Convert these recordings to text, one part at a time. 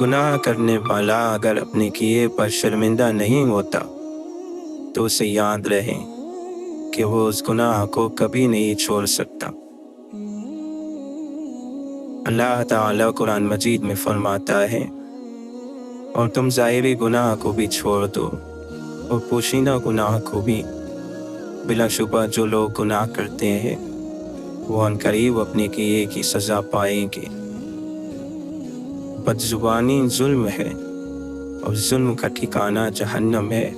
گناہ کرنے والا اگر اپنے کیے پر شرمندہ نہیں ہوتا تو اسے یاد رہے کہ وہ اس گناہ کو کبھی نہیں چھوڑ سکتا۔ اللہ تعالیٰ قرآن مجید میں فرماتا ہے، اور تم ظاہری گناہ کو بھی چھوڑ دو اور پوشیدہ گناہ کو بھی، بلا شبہ جو لوگ گناہ کرتے ہیں وہ عنقریب اپنے کیے کی سزا پائیں گے۔ بدزبانی ظلم ہے اور ظلم کا ٹھکانہ جہنم ہے۔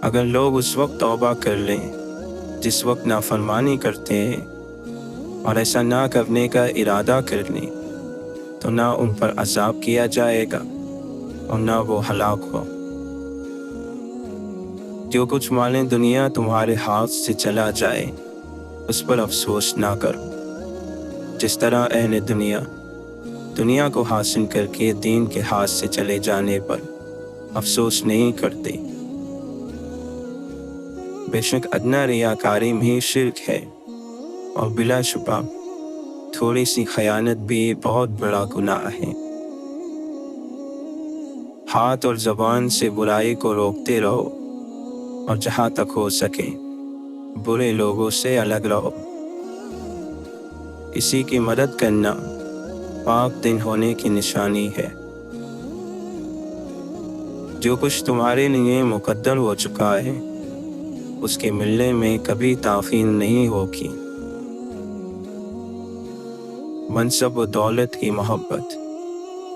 اگر لوگ اس وقت توبہ کر لیں جس وقت نافرمانی کرتے ہیں اور ایسا نہ کرنے کا ارادہ کر لیں تو نہ ان پر عذاب کیا جائے گا اور نہ وہ ہلاک ہو۔ جو کچھ مالیں دنیا تمہارے ہاتھ سے چلا جائے اس پر افسوس نہ کرو، جس طرح اہل دنیا کو حاصل کر کے دین کے ہاتھ سے چلے جانے پر افسوس نہیں کرتے۔ بے شک ادنیٰ ریاکاری میں شرک ہے، اور بلا شبہ تھوڑی سی خیانت بھی بہت بڑا گناہ ہے۔ ہاتھ اور زبان سے برائی کو روکتے رہو، اور جہاں تک ہو سکے برے لوگوں سے الگ رہو۔ اسی کی مدد کرنا پاک دل ہونے کی نشانی ہے۔ جو کچھ تمہارے لیے مقدر ہو چکا ہے اس کے ملنے میں کبھی تاخیر نہیں ہوگی۔ منصب و دولت کی محبت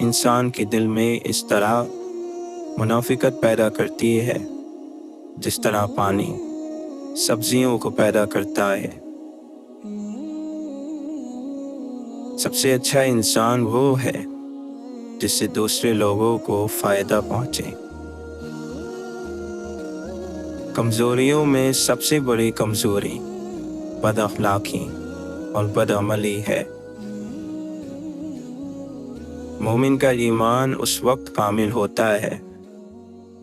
انسان کے دل میں اس طرح منافقت پیدا کرتی ہے جس طرح پانی سبزیوں کو پیدا کرتا ہے۔ سب سے اچھا انسان وہ ہے جس سے دوسرے لوگوں کو فائدہ پہنچے۔ کمزوریوں میں سب سے بڑی کمزوری بد اخلاقی اور بد عملی ہے۔ مومن کا ایمان اس وقت کامل ہوتا ہے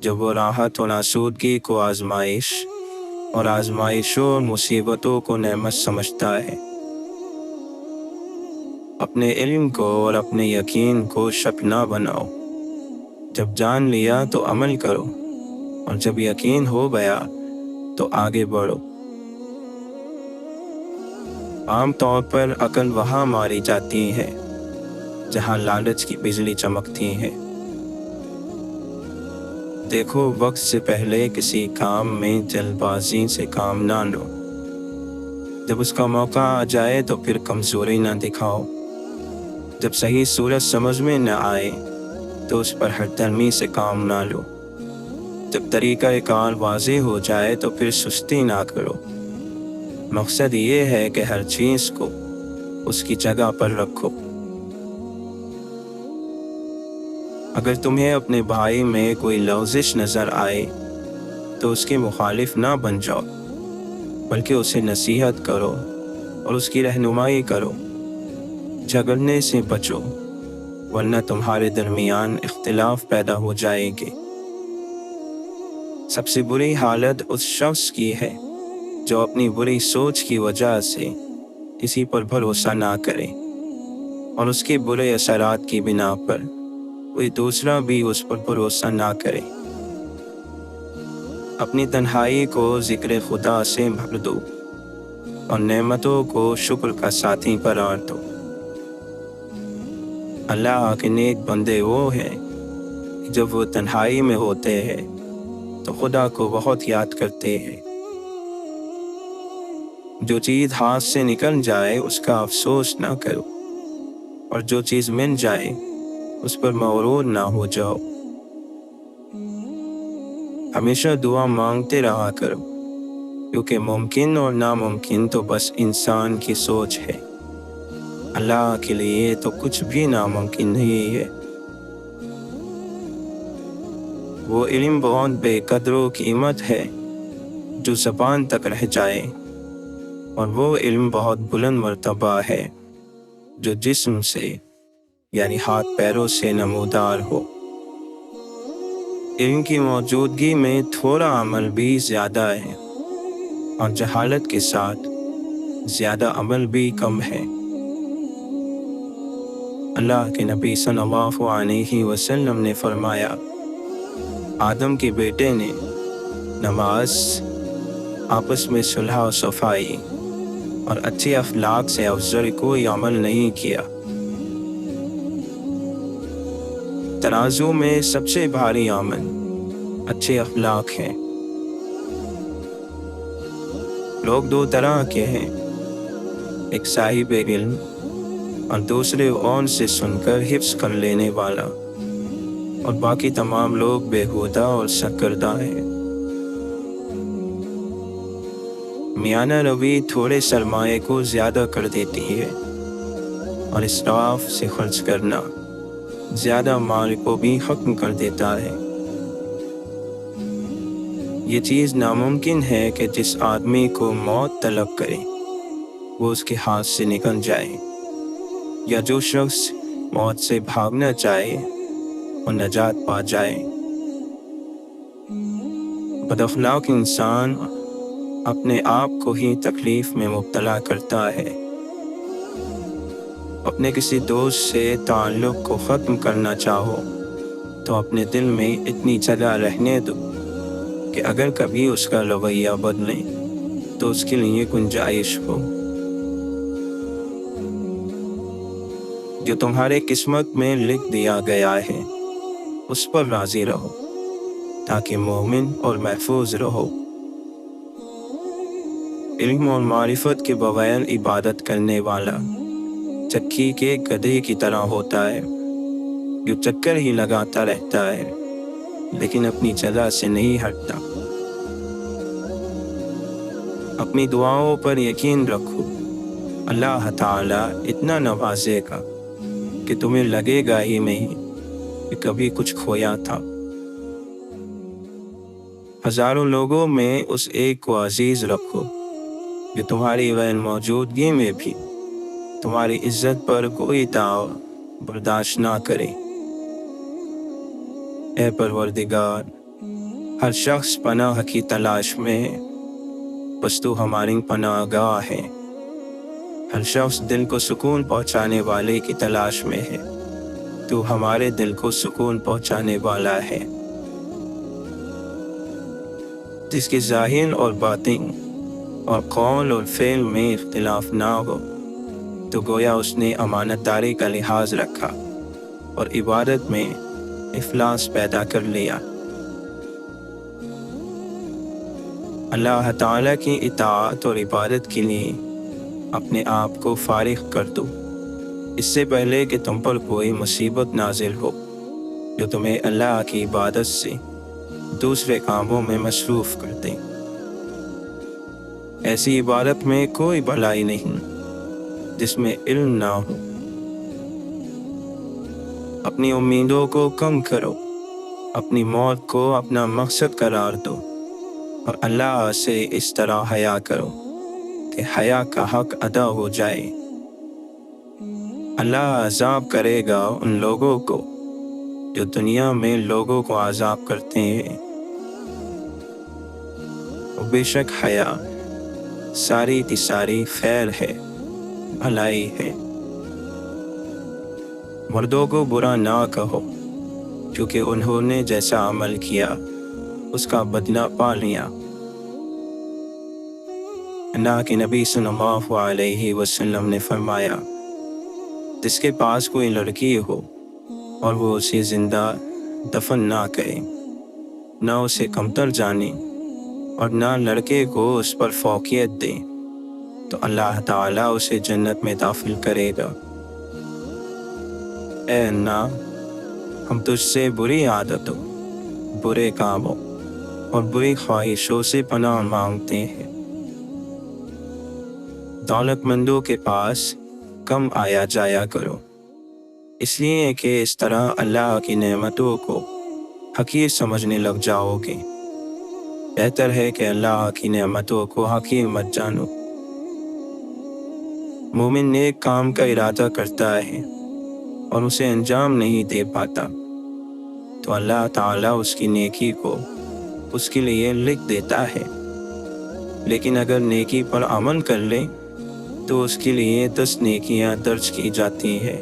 جب وہ راحت اور آسودگی کو آزمائش اور آزمائشوں اور مصیبتوں کو نعمت سمجھتا ہے۔ اپنے علم کو اور اپنے یقین کو شک نہ بناؤ۔ جب جان لیا تو عمل کرو، اور جب یقین ہو گیا تو آگے بڑھو۔ عام طور پر عقل وہاں ماری جاتی ہے جہاں لالچ کی بجلی چمکتی ہے۔ دیکھو، وقت سے پہلے کسی کام میں جلد بازی سے کام نہ لو۔ جب اس کا موقع آ جائے تو پھر کمزوری نہ دکھاؤ۔ جب صحیح صورت سمجھ میں نہ آئے تو اس پر ہر درمی سے کام نہ لو۔ جب طریقہ کار واضح ہو جائے تو پھر سستی نہ کرو۔ مقصد یہ ہے کہ ہر چیز کو اس کی جگہ پر رکھو۔ اگر تمہیں اپنے بھائی میں کوئی لغزش نظر آئے تو اس کے مخالف نہ بن جاؤ، بلکہ اسے نصیحت کرو اور اس کی رہنمائی کرو۔ جھگڑنے سے بچو، ورنہ تمہارے درمیان اختلاف پیدا ہو جائے گے۔ سب سے بری حالت اس شخص کی ہے جو اپنی بری سوچ کی وجہ سے کسی پر بھروسہ نہ کرے، اور اس کے برے اثرات کی بنا پر کوئی دوسرا بھی اس پر بھروسہ نہ کرے۔ اپنی تنہائی کو ذکر خدا سے بھر دو، اور نعمتوں کو شکر کا ساتھی قرار دو۔ اللہ کے نیک بندے وہ ہیں کہ جب وہ تنہائی میں ہوتے ہیں تو خدا کو بہت یاد کرتے ہیں۔ جو چیز ہاتھ سے نکل جائے اس کا افسوس نہ کرو، اور جو چیز مل جائے اس پر مغرور نہ ہو جاؤ۔ ہمیشہ دعا مانگتے رہا کرو، کیونکہ ممکن اور ناممکن تو بس انسان کی سوچ ہے۔ اللہ کے لیے تو کچھ بھی ناممکن نہیں ہے۔ وہ علم بہت بے قدر و قیمت ہے جو زبان تک رہ جائے، اور وہ علم بہت بلند مرتبہ ہے جو جسم سے یعنی ہاتھ پیروں سے نمودار ہو۔ علم کی موجودگی میں تھوڑا عمل بھی زیادہ ہے، اور جہالت کے ساتھ زیادہ عمل بھی کم ہے۔ اللہ کے نبی صلی اللہ علیہ وسلم نے فرمایا، آدم کے بیٹے نے نماز، آپس میں صلح و صفائی اور اچھے اخلاق سے افضل کوئی عمل نہیں کیا۔ ترازو میں سب سے بھاری عمل اچھے اخلاق ہیں۔ لوگ دو طرح کے ہیں، ایک صاحب علم اور دوسرے اون سے سن کر حفظ کر لینے والا، اور باقی تمام لوگ بےہودہ اور سرکردہ ہیں۔ میانہ روی تھوڑے سرمایہ کو زیادہ کر دیتی ہے، اور اسراف سے خرچ کرنا زیادہ مال کو بھی ختم کر دیتا ہے۔ یہ چیز ناممکن ہے کہ جس آدمی کو موت طلب کرے وہ اس کے ہاتھ سے نکل جائے، یا جو شخص موت سے بھاگنا چاہے وہ نجات پا جائے۔ بد اخلاق انسان اپنے آپ کو ہی تکلیف میں مبتلا کرتا ہے۔ اپنے کسی دوست سے تعلق کو ختم کرنا چاہو تو اپنے دل میں اتنی جگہ رہنے دو کہ اگر کبھی اس کا رویہ بدلے تو اس کے لیے گنجائش ہو۔ جو تمہارے قسمت میں لکھ دیا گیا ہے اس پر راضی رہو تاکہ مومن اور محفوظ رہو۔ علم اور معرفت کے بغیر عبادت کرنے والا چکی کے گدھے کی طرح ہوتا ہے، جو چکر ہی لگاتا رہتا ہے لیکن اپنی جگہ سے نہیں ہٹتا۔ اپنی دعاؤں پر یقین رکھو، اللہ تعالیٰ اتنا نوازے گا کہ تمہیں لگے گا ہی نہیں کہ کبھی کچھ کھویا تھا۔ ہزاروں لوگوں میں اس ایک کو عزیز رکھو جو تمہاری غیر موجودگی میں بھی تمہاری عزت پر کوئی داغ برداشت نہ کرے۔ اے پروردگار، ہر شخص پناہ کی تلاش میں ہے، بس تو ہماری پناہ گاہ ہے۔ ہر شخص دل کو سکون پہنچانے والے کی تلاش میں ہے، تو ہمارے دل کو سکون پہنچانے والا ہے۔ جس کے ظاہر اور باطن اور قول اور فعل میں اختلاف نہ ہو تو گویا اس نے امانت داری کا لحاظ رکھا اور عبادت میں اخلاص پیدا کر لیا۔ اللہ تعالیٰ کی اطاعت اور عبادت کے لیے اپنے آپ کو فارغ کر دو، اس سے پہلے کہ تم پر کوئی مصیبت نازل ہو جو تمہیں اللہ کی عبادت سے دوسرے کاموں میں مصروف کر دے۔ ایسی عبادت میں کوئی بھلائی نہیں جس میں علم نہ ہو۔ اپنی امیدوں کو کم کرو، اپنی موت کو اپنا مقصد قرار دو، اور اللہ سے اس طرح حیا کرو کہ حیا کا حق ادا ہو جائے۔ اللہ عذاب کرے گا ان لوگوں کو جو دنیا میں لوگوں کو عذاب کرتے ہیں۔ بے شک حیا ساری کی ساری خیر ہے، بھلائی ہے۔ مردوں کو برا نہ کہو کیونکہ انہوں نے جیسا عمل کیا اس کا بدلہ پا لیا۔ اللہ کے نبی صلی اللہ علیہ وسلم نے فرمایا، جس کے پاس کوئی لڑکی ہو اور وہ اسے زندہ دفن نہ کرے، نہ اسے کمتر جانے اور نہ لڑکے کو اس پر فوقیت دے، تو اللہ تعالیٰ اسے جنت میں داخل کرے گا۔ اے اللہ، ہم تجھ سے بری عادتوں، برے کاموں اور بری خواہشوں سے پناہ مانگتے ہیں۔ دولت مندوں کے پاس کم آیا جایا کرو، اس لیے کہ اس طرح اللہ کی نعمتوں کو حقیر سمجھنے لگ جاؤ گے۔ بہتر ہے کہ اللہ کی نعمتوں کو حقیر مت جانو۔ مومن نیک کام کا ارادہ کرتا ہے اور اسے انجام نہیں دے پاتا تو اللہ تعالیٰ اس کی نیکی کو اس کے لیے لکھ دیتا ہے، لیکن اگر نیکی پر عمل کر لے تو اس کے لیے 10 نیکیاں درج کی جاتی ہیں۔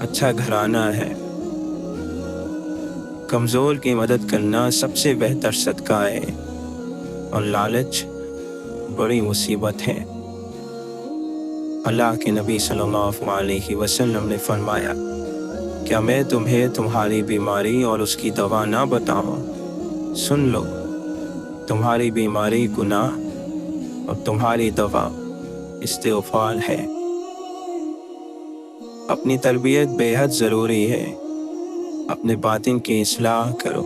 اچھا گھرانہ ہے۔ کمزور کی مدد کرنا سب سے بہتر صدقہ ہے، اور لالچ بڑی مصیبت ہے۔ اللہ کے نبی صلی اللہ علیہ وسلم نے فرمایا، کیا میں تمہیں تمہاری بیماری اور اس کی دوا نہ بتاؤں؟ سن لو، تمہاری بیماری گناہ اور تمہاری دوا استغفار ہے۔ اپنی تربیت بے حد ضروری ہے۔ اپنے باطن کی اصلاح کرو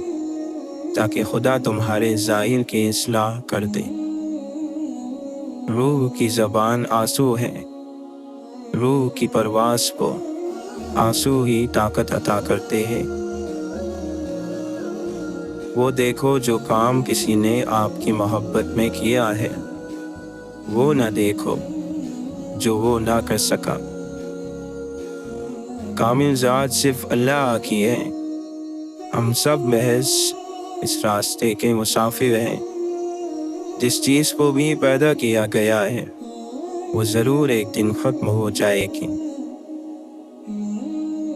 تاکہ خدا تمہارے ظاہر کی اصلاح کر دے۔ روح کی زبان آنسو ہے۔ روح کی پرواز کو آنسو ہی طاقت عطا کرتے ہیں۔ وہ دیکھو جو کام کسی نے آپ کی محبت میں کیا ہے، وہ نہ دیکھو جو وہ نہ کر سکا۔ کامل ذات صرف اللہ کی ہے۔ ہم سب محض اس راستے کے مسافر ہیں۔ جس چیز کو بھی پیدا کیا گیا ہے وہ ضرور ایک دن ختم ہو جائے گی۔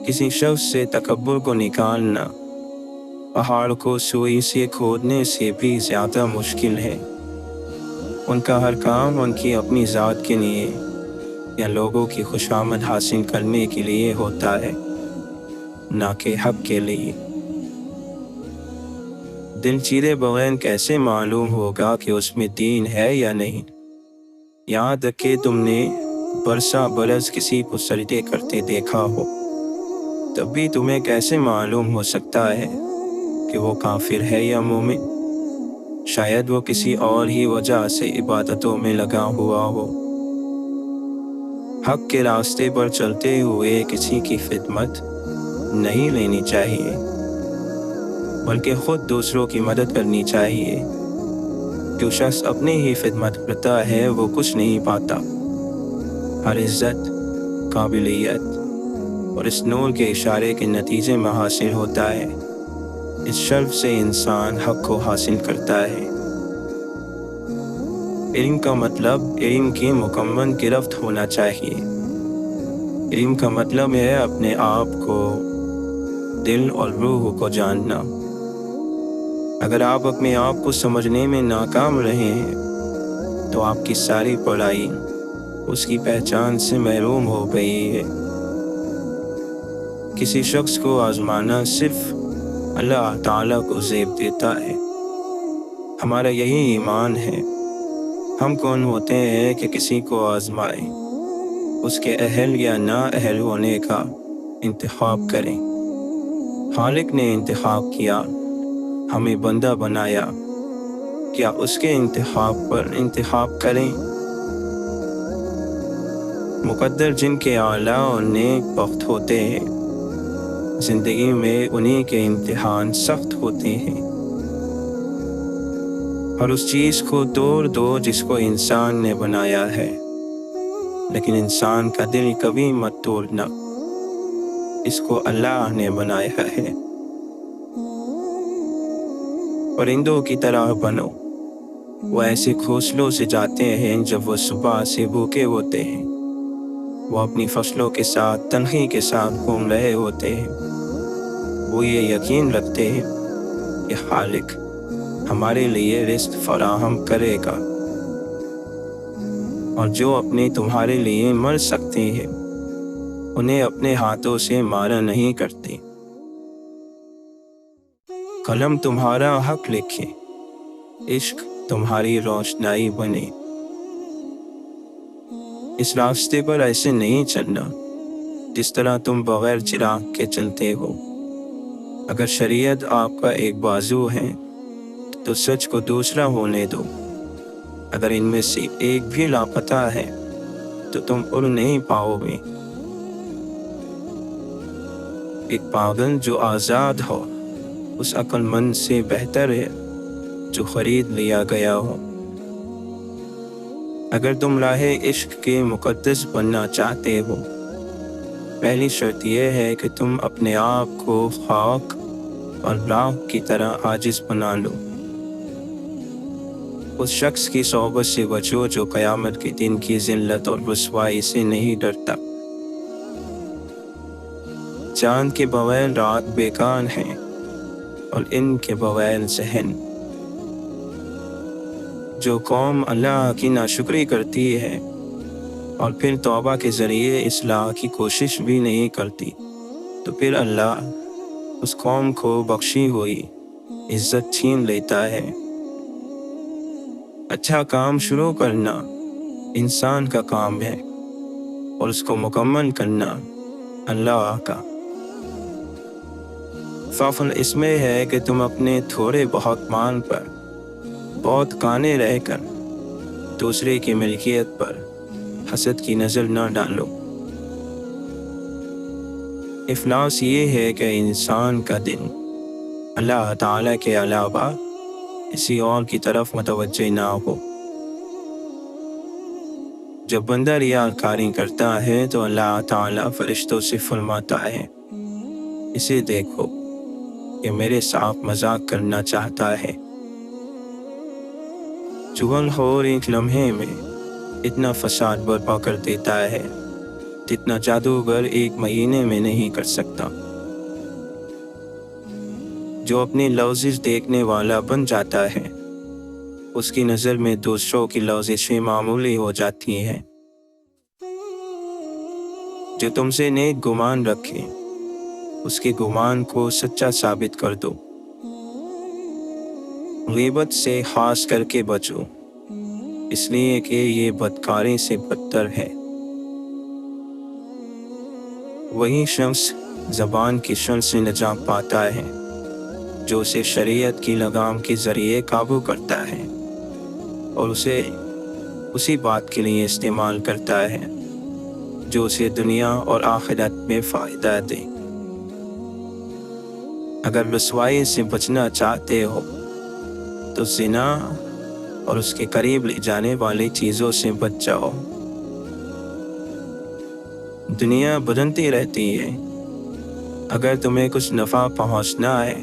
کسی شخص سے تکبر کو نکالنا پہاڑ کو سوئی سے کھودنے سے بھی زیادہ مشکل ہے۔ ان کا ہر کام ان کی اپنی ذات کے لیے یا لوگوں کی خوشامد حاصل کرنے کے لیے ہوتا ہے، نہ کہ حق کے لیے۔ دل چیرے بغیر کیسے معلوم ہوگا کہ اس میں دین ہے یا نہیں؟ یہاں تک کہ تم نے برسا برس کسی کو سجدے کرتے دیکھا ہو، تب بھی تمہیں کیسے معلوم ہو سکتا ہے کہ وہ کافر ہے یا مومن؟ شاید وہ کسی اور ہی وجہ سے عبادتوں میں لگا ہوا ہو۔ حق کے راستے پر چلتے ہوئے کسی کی خدمت نہیں لینی چاہیے، بلکہ خود دوسروں کی مدد کرنی چاہیے۔ جو شخص اپنی ہی خدمت کرتا ہے وہ کچھ نہیں پاتا۔ ہر عزت، قابلیت اور اس نور کے اشارے کے نتیجے میں حاصل ہوتا ہے۔ اس شرف سے انسان حق کو حاصل کرتا ہے۔ علم کا مطلب علم کی مکمل گرفت ہونا چاہیے۔ علم کا مطلب ہے اپنے آپ کو، دل اور روح کو جاننا۔ اگر آپ اپنے آپ کو سمجھنے میں ناکام رہے ہیں تو آپ کی ساری پڑھائی اس کی پہچان سے محروم ہو گئی ہے۔ کسی شخص کو آزمانا صرف اللہ تعالیٰ کو زیب دیتا ہے۔ ہمارا یہی ایمان ہے۔ ہم کون ہوتے ہیں کہ کسی کو آزمائیں، اس کے اہل یا نا اہل ہونے کا انتخاب کریں؟ خالق نے انتخاب کیا، ہمیں بندہ بنایا، کیا اس کے انتخاب پر انتخاب کریں؟ مقدر جن کے اعلیٰ اور نیک بخت ہوتے ہیں، زندگی میں انہی کے امتحان سخت ہوتے ہیں۔ اور اس چیز کو توڑ دو جس کو انسان نے بنایا ہے، لیکن انسان کا دل کبھی مت توڑنا، اس کو اللہ نے بنایا ہے۔ پرندوں کی طرح بنو، وہ ایسے گھونسلوں سے جاتے ہیں جب وہ صبح سے بھوکے ہوتے ہیں۔ وہ اپنی فصلوں کے ساتھ تنہی کے ساتھ گھوم رہے ہوتے ہیں۔ وہ یہ یقین رکھتے ہیں کہ خالق ہمارے لیے رزق فراہم کرے گا، اور جو اپنے تمہارے لیے مر سکتے ہیں انہیں اپنے ہاتھوں سے مارا نہیں کرتے۔ قلم تمہارا حق لکھے، عشق تمہاری روشنائی بنے۔ اس راستے پر ایسے نہیں چلنا جس طرح تم بغیر چراغ کے چلتے ہو۔ اگر شریعت آپ کا ایک بازو ہے تو سچ کو دوسرا ہونے دو۔ اگر ان میں سے ایک بھی لاپتہ ہے تو تم اڑ نہیں پاؤ گے۔ ایک پاگل جو آزاد ہو اس عقل مند سے بہتر ہے جو خرید لیا گیا ہو۔ اگر تم راہ عشق کے مقدس بننا چاہتے ہو، پہلی شرط یہ ہے کہ تم اپنے آپ کو خاک اور راکھ کی طرح عاجز بنا لو۔ اس شخص کی صحبت سے بچو جو قیامت کے دن کی ذلت اور رسوائی سے نہیں ڈرتا۔ چاند کے بغیر رات بیکار ہے اور ان کے بغیر ذہن۔ جو قوم اللہ کی ناشکری کرتی ہے اور پھر توبہ کے ذریعے اصلاح کی کوشش بھی نہیں کرتی تو پھر اللہ اس قوم کو بخشی ہوئی عزت چھین لیتا ہے۔ اچھا کام شروع کرنا انسان کا کام ہے اور اس کو مکمل کرنا اللہ کا۔ فضل اس میں ہے کہ تم اپنے تھوڑے بہت مال پر بہت قانے رہ کر دوسرے کی ملکیت پر حسد کی نظر نہ ڈالو۔ افلاس یہ ہے کہ انسان کا دل اللہ تعالیٰ کے علاوہ کسی اور کی طرف متوجہ نہ ہو۔ جب بندہ ریاکاری کرتا ہے تو اللہ تعالیٰ فرشتوں سے فرماتا ہے، اسے دیکھو کہ میرے ساتھ مذاق کرنا چاہتا ہے۔ چغل خور ایک لمحے میں اتنا فساد برپا کر دیتا ہے جتنا جادوگر ایک مہینے میں نہیں کر سکتا۔ جو اپنی لوزش دیکھنے والا بن جاتا ہے اس کی نظر میں دوسروں کی لوزشیں معمولی ہو جاتی ہیں۔ جو تم سے نیک گمان رکھے اس کے گمان کو سچا ثابت کر دو۔ غیبت سے خاص کر کے بچو، اس لیے کہ یہ بدکاری سے بدتر ہے۔ وہی شخص زبان کی شر سے نجات پاتا ہے جو اسے شریعت کی لگام کے ذریعے قابو کرتا ہے اور اسے اسی بات کے لیے استعمال کرتا ہے جو اسے دنیا اور آخرت میں فائدہ دے۔ اگر رسوائی سے بچنا چاہتے ہو تو زنا اور اس کے قریب لے جانے والی چیزوں سے بچ جاؤ۔ دنیا بدلتی رہتی ہے، اگر تمہیں کچھ نفع پہنچنا ہے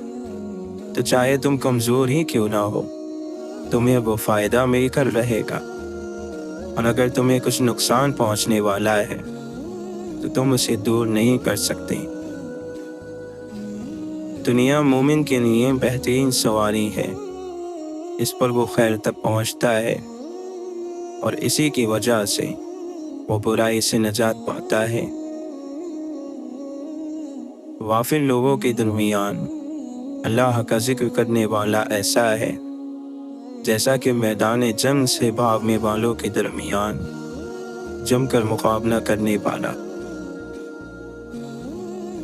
تو چاہے تم کمزور ہی کیوں نہ ہو تمہیں وہ فائدہ مل کر رہے گا، اور اگر تمہیں کچھ نقصان پہنچنے والا ہے تو تم اسے دور نہیں کر سکتے۔ دنیا مومن کے لیے بہترین سواری ہے، اس پر وہ خیر تک پہنچتا ہے اور اسی کی وجہ سے وہ برائی سے نجات پاتا ہے۔ غافل لوگوں کے درمیان اللہ کا ذکر کرنے والا ایسا ہے جیسا کہ میدان جنگ سے بھاگنے والوں کے درمیان جم کر مقابلہ کرنے والا۔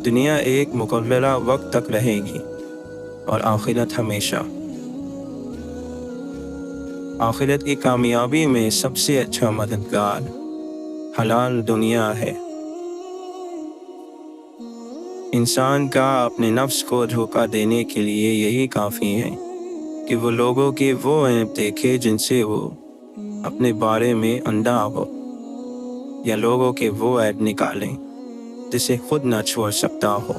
دنیا ایک مقررہ وقت تک رہے گی اور آخرت ہمیشہ۔ آخرت کی کامیابی میں سب سے اچھا مددگار حلال دنیا ہے۔ انسان کا اپنے نفس کو دھوکہ دینے کے لیے یہی کافی ہے کہ وہ لوگوں کے وہ عیب دیکھے جن سے وہ اپنے بارے میں اندھا ہو، یا لوگوں کے وہ عیب نکالیں جسے خود نہ چھوڑ سکتا ہو،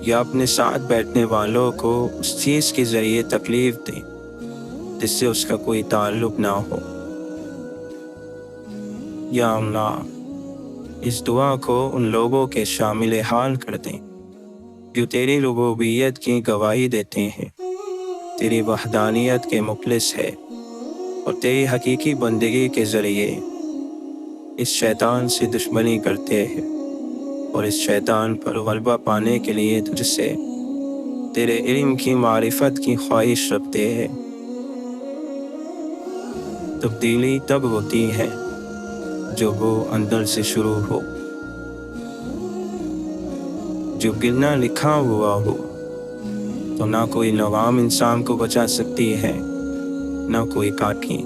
یا اپنے ساتھ بیٹھنے والوں کو اس چیز کے ذریعے تکلیف دیں جس سے اس کا کوئی تعلق نہ ہو۔ یا اللہ اس دعا کو ان لوگوں کے شامل حال کر دیں جو تیری ربوبیت کی گواہی دیتے ہیں، تیری وحدانیت کے مخلص ہے اور تیری حقیقی بندگی کے ذریعے اس شیطان سے دشمنی کرتے ہیں اور اس شیطان پر غلبہ پانے کے لیے تجھ سے تیرے علم کی معرفت کی خواہش رکھتے ہیں۔ تبدیلی تب ہوتی ہے جو وہ اندر سے شروع ہو۔ جو گرنا لکھا ہوا ہو تو نہ کوئی لگام انسان کو بچا سکتی ہے نہ کوئی کاٹھی،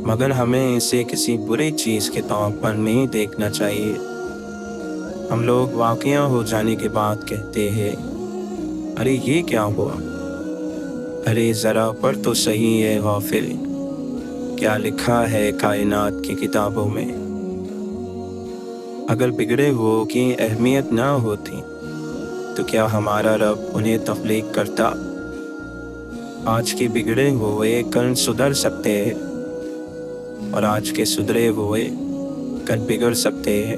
مگر ہمیں اسے کسی بری چیز کے طور پر نہیں دیکھنا چاہیے۔ ہم لوگ واقعہ ہو جانے کے بعد کہتے ہیں، ارے یہ کیا ہوا؟ ارے ذرا پڑھ تو صحیح ہے غافل، کیا لکھا ہے کائنات کی کتابوں میں۔ اگر بگڑے ہوئوں کی اہمیت نہ ہوتی تو کیا ہمارا رب انہیں تخلیق کرتا؟ آج کے بگڑے ہوئے کل سدھر سکتے ہیں اور آج کے سدھرے ہوئے کل بگڑ سکتے ہیں۔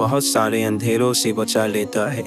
بہت سارے اندھیروں سے بچا لیتا ہے۔